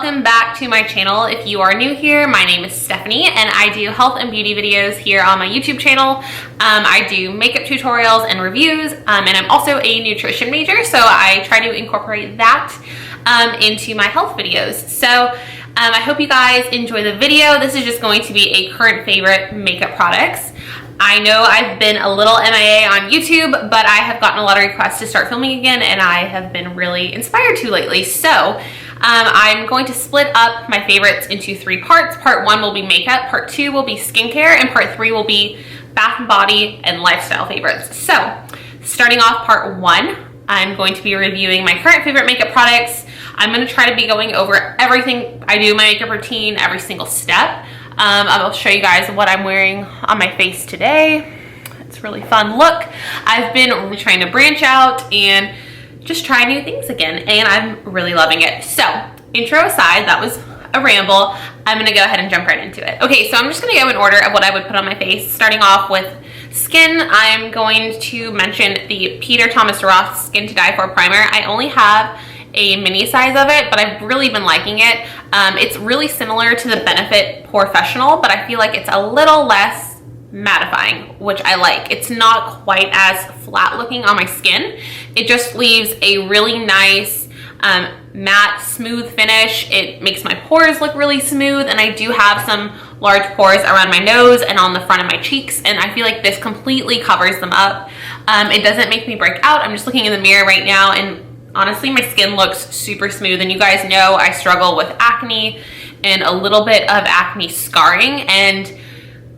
welcome back to my channel. If you are new here, my name is Stephanie and I do health and beauty videos here on my YouTube channel. I do makeup tutorials and reviews, and I'm also a nutrition major, so I try to incorporate that into my health videos. So I hope you guys enjoy the video. This is just going to be a current favorite makeup products. I know I've been a little MIA on YouTube, but I have gotten a lot of requests to start filming again, and I have been really inspired to lately. So I'm going to split up my favorites into 3 parts. Part 1 will be makeup, part 2 will be skincare, and part 3 will be bath and body and lifestyle favorites. So starting off part 1, I'm going to be reviewing my current favorite makeup products. I'm going to try to be going over everything I do in my makeup routine, every single step. I'll show you guys what I'm wearing on my face today. It's a really fun look. I've been really trying to branch out and just try new things again, and I'm really loving it. So intro aside, that was a ramble. I'm gonna go ahead and jump right into it. Okay, so I'm just gonna go in order of what I would put on my face. Starting off with skin, I'm going to mention the Peter Thomas Roth Skin to Die For primer. I only have a mini size of it, but I've really been liking it. It's really similar to the Benefit Professional, but I feel like it's a little less mattifying, which I like. It's not quite as flat looking on my skin. It just leaves a really nice matte, smooth finish. It makes my pores look really smooth, and I do have some large pores around my nose and on the front of my cheeks, and I feel like this completely covers them up. It doesn't make me break out. I'm just looking in the mirror right now, and honestly, my skin looks super smooth, and you guys know I struggle with acne and a little bit of acne scarring, and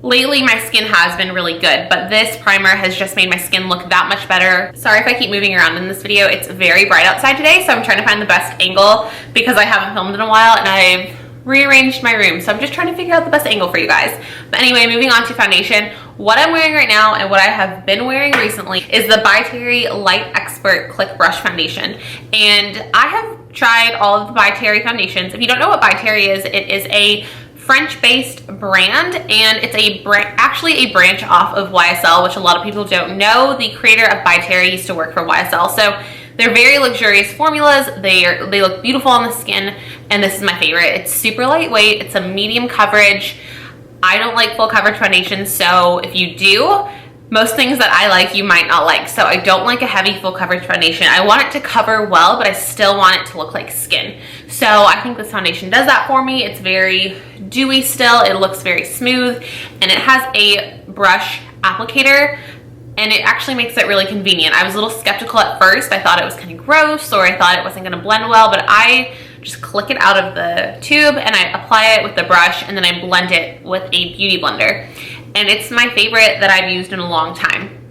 lately my skin has been really good, but this primer has just made my skin look that much better. Sorry if I keep moving around in this video. It's very bright outside today, so I'm trying to find the best angle because I haven't filmed in a while and I've rearranged my room, so I'm just trying to figure out the best angle for you guys. But anyway, moving on to foundation. What I'm wearing right now and what I have been wearing recently is the By Terry Light Expert Click Brush Foundation. And I have tried all of the By Terry foundations. If you don't know what By Terry is, it is a French-based brand, and it's actually a branch off of YSL, which a lot of people don't know. The creator of By Terry used to work for YSL, so they're very luxurious formulas. They look beautiful on the skin, and this is my favorite. It's super lightweight. It's a medium coverage. I don't like full coverage foundations, so if you do, most things that I like you might not like. So I don't like a heavy full coverage foundation. I want it to cover well, but I still want it to look like skin. So I think this foundation does that for me. It's very dewy still. It looks very smooth, and it has a brush applicator, and it actually makes it really convenient. I was a little skeptical at first. I thought it was kind of gross, or I thought it wasn't gonna blend well, but I just click it out of the tube and I apply it with the brush, and then I blend it with a beauty blender. And it's my favorite that I've used in a long time.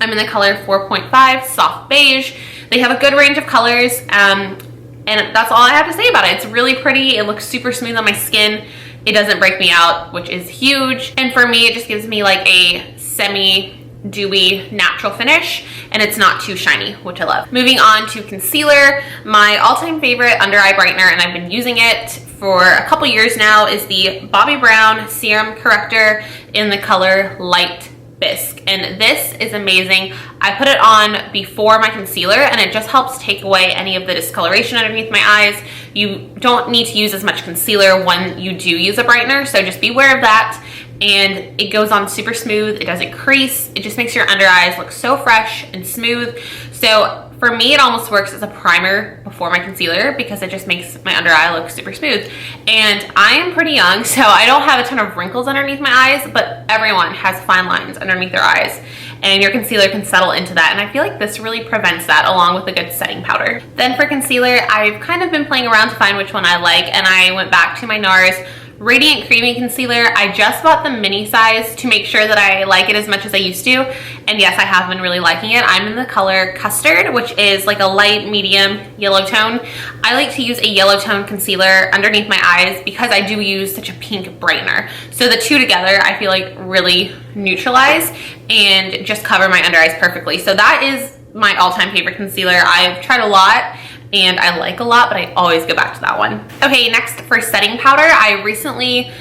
I'm in the color 4.5 Soft Beige. They have a good range of colors, and that's all I have to say about it. It's really pretty. It looks super smooth on my skin. It doesn't break me out, which is huge. And for me, it just gives me like a semi-dewy natural finish, and it's not too shiny, which I love. Moving on to concealer, my all-time favorite under eye brightener, and I've been using it for a couple years now, is the Bobbi Brown Serum Corrector in the color Light Bisque, and this is amazing. I put it on before my concealer, and it just helps take away any of the discoloration underneath my eyes. You don't need to use as much concealer when you do use a brightener, so just be aware of that. And it goes on super smooth. It doesn't crease. It just makes your under eyes look so fresh and smooth. So for me, it almost works as a primer before my concealer because it just makes my under eye look super smooth. And I am pretty young, so I don't have a ton of wrinkles underneath my eyes, but everyone has fine lines underneath their eyes, and your concealer can settle into that. And I feel like this really prevents that, along with a good setting powder. Then for concealer, I've kind of been playing around to find which one I like, and I went back to my NARS Radiant Creamy Concealer. I just bought the mini size to make sure that I like it as much as I used to, and yes, I have been really liking it. I'm in the color Custard, which is like a light medium yellow tone. I like to use a yellow tone concealer underneath my eyes because I do use such a pink brightener. So the two together, I feel like really neutralize and just cover my under eyes perfectly. So that is my all-time favorite concealer. I've tried a lot and I like a lot, but I always go back to that one. Okay, next for setting powder, I recently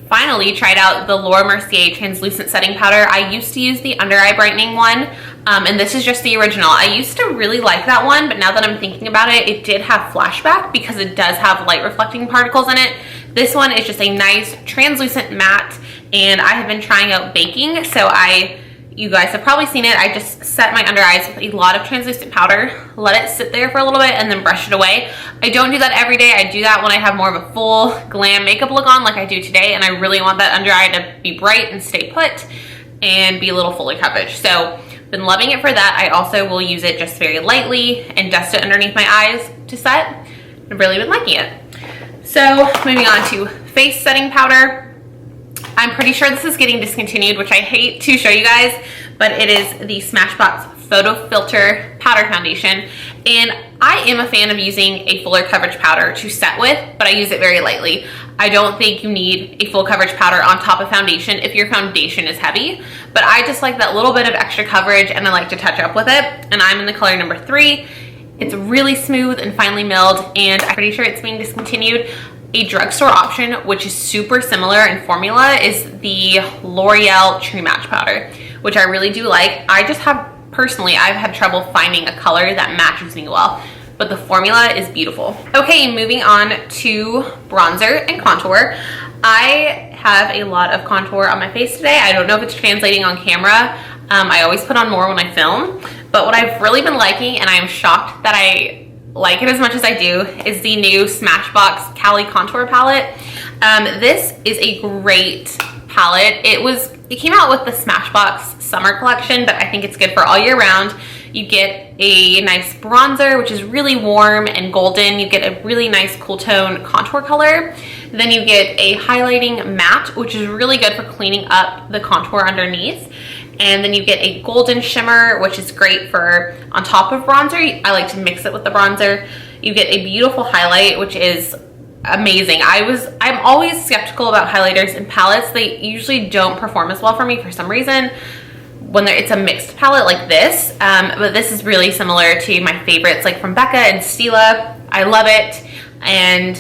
finally tried out the Mercier translucent setting powder. I used to use the under eye brightening one, and this is just the original. I used to really like that one, but now that I'm thinking about it, it did have flashback because it does have light reflecting particles in it. This one is just a nice translucent matte, and I have been trying out baking, so you guys have probably seen it. I just set my under eyes with a lot of translucent powder, let it sit there for a little bit, and then brush it away. I don't do that every day. I do that when I have more of a full glam makeup look on like I do today, and I really want that under eye to be bright and stay put and be a little fuller coverage. So been loving it for that. I also will use it just very lightly and dust it underneath my eyes to set. I've really been liking it. So moving on to face setting powder. I'm pretty sure this is getting discontinued, which I hate to show you guys, but it is the Smashbox Photo Filter Powder Foundation. And I am a fan of using a fuller coverage powder to set with, but I use it very lightly. I don't think you need a full coverage powder on top of foundation if your foundation is heavy, but I just like that little bit of extra coverage, and I like to touch up with it. And I'm in the color number 3. It's really smooth and finely milled, and I'm pretty sure it's being discontinued. A drugstore option, which is super similar in formula, is the L'Oreal True Match powder, which I really do like. I just have, personally, I've had trouble finding a color that matches me well, but the formula is beautiful. Okay, moving on to bronzer and contour. I have a lot of contour on my face today. I don't know if it's translating on camera. I always put on more when I film, but what I've really been liking, and I am shocked that I like it as much as I do, is the new Smashbox Cali contour palette. This is a great palette. It came out with the Smashbox summer collection, but I think it's good for all year round. You get a nice bronzer, which is really warm and golden. You get a really nice cool tone contour color. Then you get a highlighting matte, which is really good for cleaning up the contour underneath. And then you get a golden shimmer, which is great for on top of bronzer. I like to mix it with the bronzer. You get a beautiful highlight, which is amazing. I'm always skeptical about highlighters and palettes. They usually don't perform as well for me for some reason when it's a mixed palette like this. But this is really similar to my favorites, like from Becca and Stila. I love it. And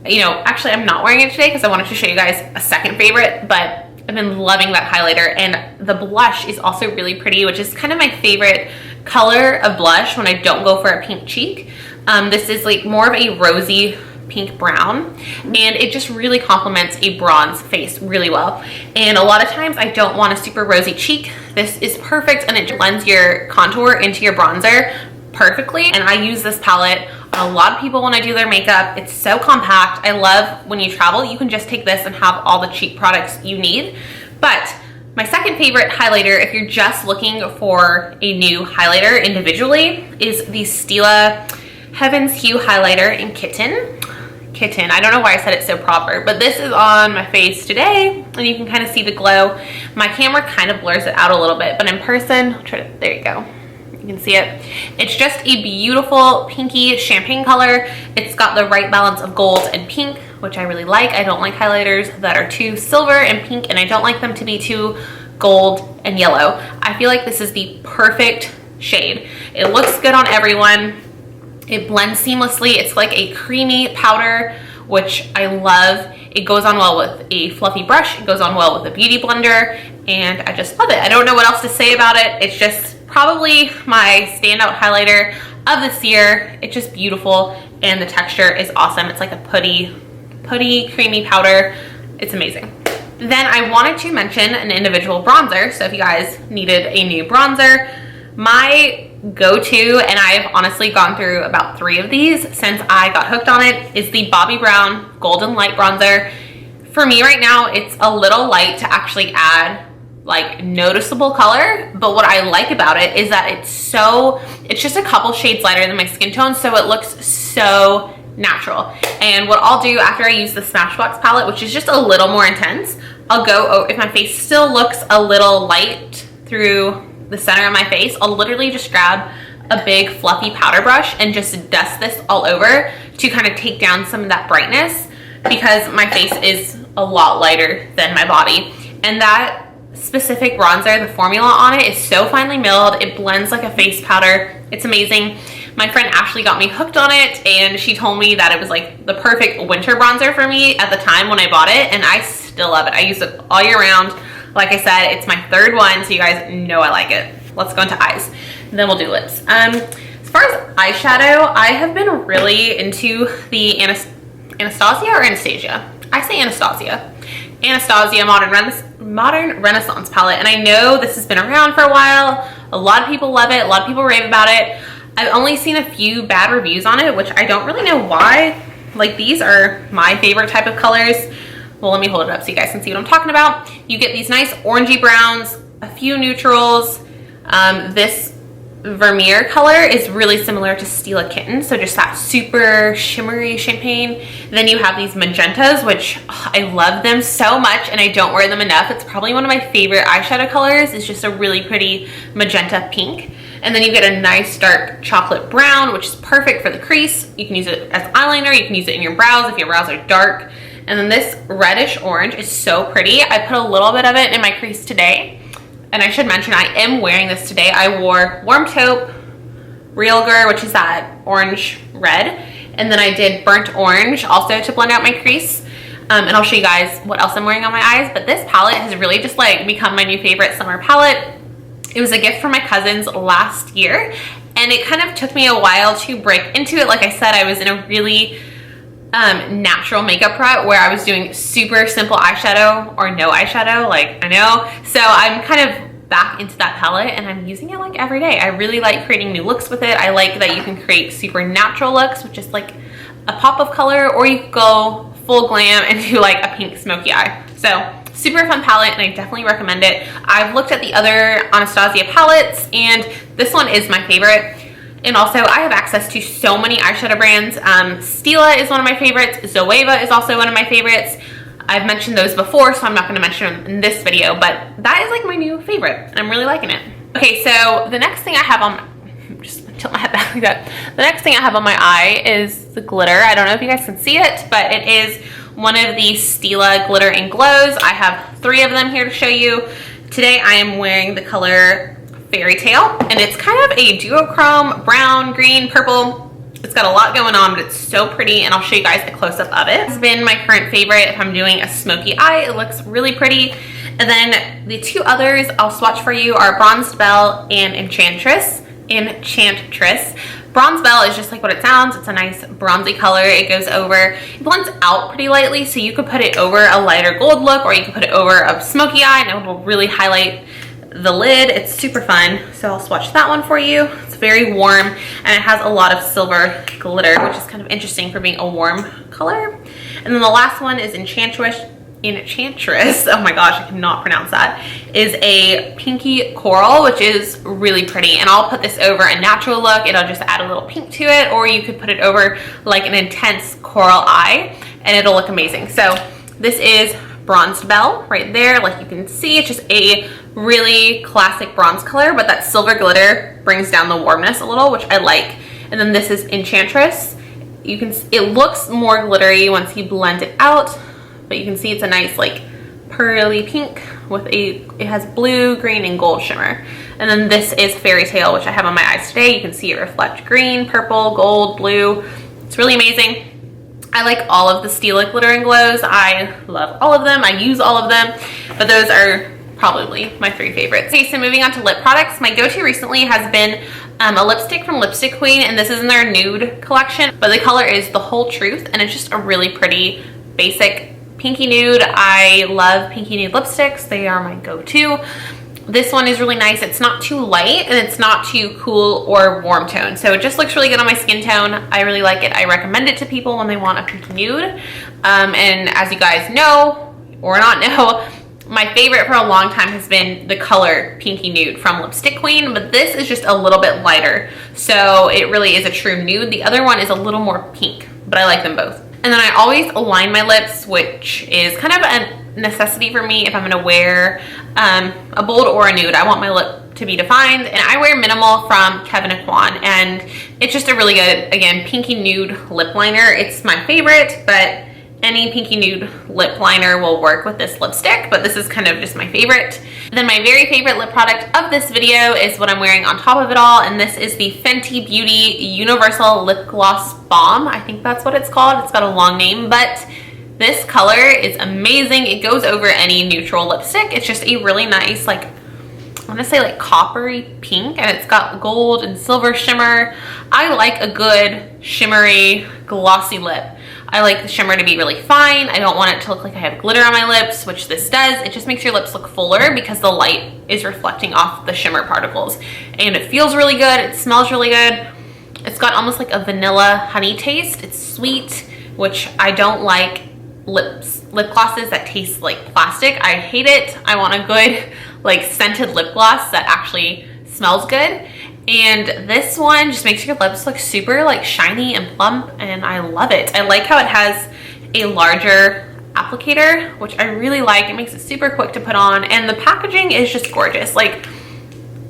you know, actually I'm not wearing it today because I wanted to show you guys a second favorite, but I've been loving that highlighter. And the blush is also really pretty, which is kind of my favorite color of blush when I don't go for a pink cheek. This is like more of a rosy pink brown, and it just really complements a bronze face really well. And a lot of times I don't want a super rosy cheek. This is perfect, and it blends your contour into your bronzer perfectly. And I use this palette on a lot of people when I do their makeup. It's so compact. I love when you travel, you can just take this and have all the cheek products you need. But my second favorite highlighter, if you're just looking for a new highlighter individually, is the Stila Heaven's Hue highlighter in Kitten. I don't know why I said it so proper, but this is on my face today, and you can kind of see the glow. My camera kind of blurs it out a little bit, but in person, there you go. You can see it. It's just a beautiful pinky champagne color. It's got the right balance of gold and pink, which I really like. I don't like highlighters that are too silver and pink, and I don't like them to be too gold and yellow. I feel like this is the perfect shade. It looks good on everyone. It blends seamlessly. It's like a creamy powder, which I love. It goes on well with a fluffy brush. It goes on well with a beauty blender, and I just love it. I don't know what else to say about it. It's just probably my standout highlighter of this year. It's just beautiful, and the texture is awesome. It's like a putty creamy powder. It's amazing. Then I wanted to mention an individual bronzer. So if you guys needed a new bronzer, my go-to, and I've honestly gone through about 3 of these since I got hooked on it, is the Bobbi Brown Golden Light Bronzer. For me right now, it's a little light to actually add like noticeable color, but what I like about it is that it's just a couple shades lighter than my skin tone, so it looks so natural. And what I'll do after I use the Smashbox palette, which is just a little more intense, I'll go, if my face still looks a little light through the center of my face, I'll literally just grab a big fluffy powder brush and just dust this all over to kind of take down some of that brightness, because my face is a lot lighter than my body. And that specific bronzer, the formula on it is so finely milled. It blends like a face powder. It's amazing. My friend Ashley got me hooked on it, and she told me that it was like the perfect winter bronzer for me at the time when I bought it, and I still love it. I use it all year round. Like I said, it's my 3rd one, so you guys know I like it. let's go into eyes. And then we'll do lips. As far as eyeshadow, I have been really into the Anastasia or Anastasia? I say Anastasia. Anastasia Modern Renaissance palette. And I know this has been around for a while. A lot of people love it. A lot of people rave about it. I've only seen a few bad reviews on it, which I don't really know why. Like, these are my favorite type of colors. Well, let me hold it up so you guys can see what I'm talking about. You get these nice orangey browns, a few neutrals. This Mercier color is really similar to Stila Kitten, so just that super shimmery champagne. Then you have these magentas, which I love them so much and I don't wear them enough. It's probably one of my favorite eyeshadow colors. It's just a really pretty magenta pink. And then you get a nice dark chocolate brown, which is perfect for the crease. You can use it as eyeliner, you can use it in your brows if your brows are dark. And then this reddish orange is so pretty. I put a little bit of it in my crease today. And I should mention, I am wearing this today. I wore Warm Taupe, Realgar, which is that orange red. And then I did Burnt Orange also to blend out my crease. And I'll show you guys what else I'm wearing on my eyes. But this palette has really just like become my new favorite summer palette. It was a gift from my cousins last year. And it kind of took me a while to break into it. Like I said, I was in a really natural makeup rut where I was doing super simple eyeshadow or no eyeshadow, like I know. So I'm kind of back into that palette and I'm using it like every day. I really like creating new looks with it. I like that you can create super natural looks with just like a pop of color, or you can go full glam and do like a pink smoky eye. So super fun palette and I definitely recommend it. I've looked at the other Anastasia palettes and this one is my favorite. And also, I have access to so many eyeshadow brands. Stila is one of my favorites. Zoeva is also one of my favorites. I've mentioned those before, so I'm not going to mention them in this video, but that is like my new favorite, and I'm really liking it. Okay, so the next thing I have on, just tilt my head back like that. The next thing I have on my eye is the glitter. I don't know if you guys can see it, but it is one of the Stila Glitter and Glows. I have 3 of them here to show you. Today, I am wearing the color Fairytail, and it's kind of a duochrome, brown, green, purple. It's got a lot going on, but it's so pretty, and I'll show you guys a close-up of it. It's been my current favorite if I'm doing a smoky eye. It looks really pretty. And then the 2 others I'll swatch for you are Bronzed Belle and Enchantress. Bronze Belle is just like what it sounds. It's a nice bronzy color. It goes over, it blends out pretty lightly, so you could put it over a lighter gold look, or you could put it over a smoky eye, and it will really highlight the lid. It's super fun, so I'll swatch that one for you. It's very warm and it has a lot of silver glitter, which is kind of interesting for being a warm color. And then the last one is Enchantress. Oh my gosh, I cannot pronounce that. Is a pinky coral, which is really pretty. And I'll put this over a natural look. It'll just add a little pink to it, or you could put it over like an intense coral eye and it'll look amazing. So this is Bronzed Belle right there. Like you can see, it's just a really classic bronze color, but that silver glitter brings down the warmness a little, which I like. And then this is Enchantress. You can, it looks more glittery once you blend it out, but you can see it's a nice like pearly pink with it has blue, green, and gold shimmer. And then this is Fairytail, which I have on my eyes today. You can see it reflect green, purple, gold, blue. It's really amazing. I like all of the Stila Glitter and Glows. I love all of them. I use all of them, but those are probably my 3 favorites. Okay, so moving on to lip products. My go-to recently has been a lipstick from Lipstick Queen, and this is in their nude collection, but the color is The Whole Truth, and it's just a really pretty basic pinky nude. I love pinky nude lipsticks. They are my go-to. This one is really nice. It's not too light and it's not too cool or warm tone. So it just looks really good on my skin tone. I really like it. I recommend it to people when they want a pinky nude. And as you guys know, or not know, my favorite for a long time has been the color Pinky Nude from Lipstick Queen, but this is just a little bit lighter. So it really is a true nude. The other one is a little more pink, but I like them both. And then I always align my lips, which is kind of a necessity for me if I'm gonna wear a bold or a nude. I want my lip to be defined, and I wear Minimal from Kevyn Aucoin, and it's just a really good, again, pinky nude lip liner. It's my favorite, but any pinky nude lip liner will work with this lipstick, but this is kind of just my favorite. Then my very favorite lip product of this video is what I'm wearing on top of it all, and this is the Fenty Beauty Universal Lip Gloss Balm. I think that's what it's called. It's got a long name, but this color is amazing. It goes over any neutral lipstick. It's just a really nice, like, want to say like coppery pink, and it's got gold and silver shimmer. I like a good shimmery glossy lip. I like the shimmer to be really fine. I don't want it to look like I have glitter on my lips, which this does. It just makes your lips look fuller because the light is reflecting off the shimmer particles. And it feels really good. It smells really good. It's got almost like a vanilla honey taste. It's sweet, which I don't like lip glosses that taste like plastic. I hate it. I want a good like scented lip gloss that actually smells good. And this one just makes your lips look super like shiny and plump, and I love it. I like how it has a larger applicator, which I really like. It makes it super quick to put on, and the packaging is just gorgeous. Like,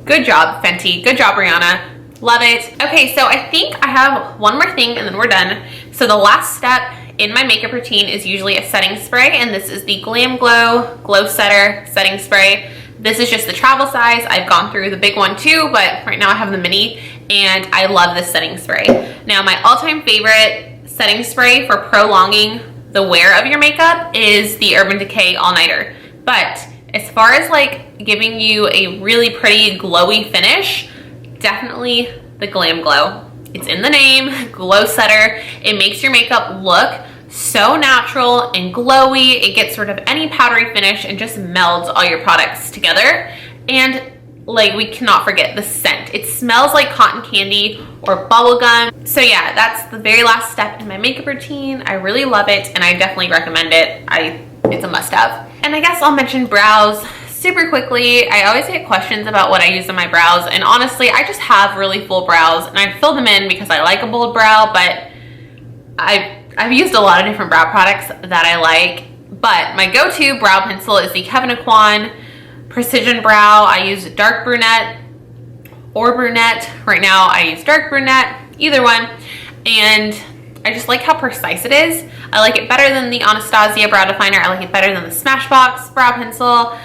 good job, Fenty. Good job, Rihanna. Love it. Okay, so I think I have one more thing and then we're done. So the last step in my makeup routine is usually a setting spray, and this is the Glam Glow Setter setting spray. This is just the travel size. I've gone through the big one too, but right now I have the mini, and I love this setting spray. Now, my all-time favorite setting spray for prolonging the wear of your makeup is the Urban Decay All Nighter. But as far as like giving you a really pretty glowy finish, definitely the Glam Glow. It's in the name, Glow Setter. It makes your makeup look so natural and glowy. It gets rid of any powdery finish and just melds all your products together. And like, we cannot forget the scent. It smells like cotton candy or bubble gum. So yeah, that's the very last step in my makeup routine. I really love it, and I definitely recommend it. It's a must-have. And I guess I'll mention brows super quickly. I always get questions about what I use on my brows, and honestly, I just have really full brows, and I fill them in because I like a bold brow, but I've used a lot of different brow products that I like, but my go-to brow pencil is the Kevyn Aucoin Precision Brow. I use dark brunette or brunette. Right now I use dark brunette, either one, and I just like how precise it is. I like it better than the Anastasia brow definer. I like it better than the Smashbox brow pencil.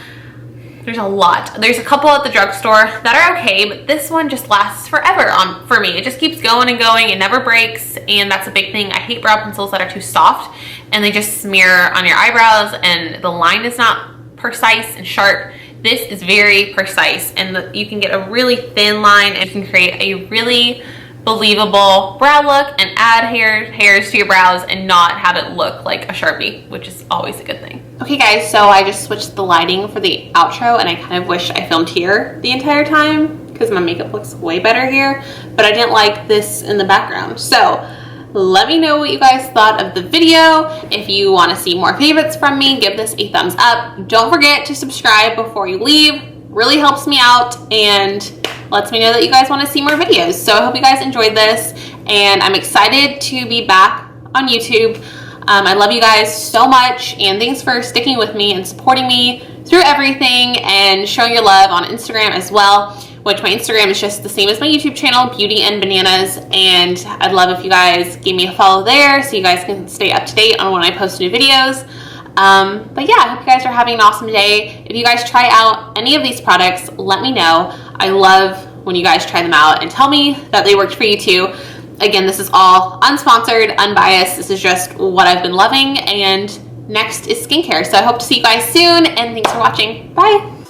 There's a lot. There's a couple at the drugstore that are okay, but this one just lasts forever for me. It just keeps going and going. It never breaks, and that's a big thing. I hate brow pencils that are too soft and they just smear on your eyebrows and the line is not precise and sharp. This is very precise, and you can get a really thin line and you can create a really believable brow look and add hairs to your brows and not have it look like a Sharpie, which is always a good thing. Okay guys, so I just switched the lighting for the outro, and I kind of wish I filmed here the entire time because my makeup looks way better here, but I didn't like this in the background. So let me know what you guys thought of the video. If you want to see more favorites from me, give this a thumbs up. Don't forget to subscribe before you leave. Really helps me out and lets me know that you guys want to see more videos. So I hope you guys enjoyed this, and I'm excited to be back on YouTube. I love you guys so much, and thanks for sticking with me and supporting me through everything and showing your love on Instagram as well, which my Instagram is just the same as my YouTube channel, Beauty and Bananas, and I'd love if you guys gave me a follow there so you guys can stay up to date on when I post new videos. But yeah, I hope you guys are having an awesome day. If you guys try out any of these products, let me know. I love when you guys try them out and tell me that they worked for you too. Again, this is all unsponsored, unbiased. This is just what I've been loving, and next is skincare. So I hope to see you guys soon, and thanks for watching. Bye.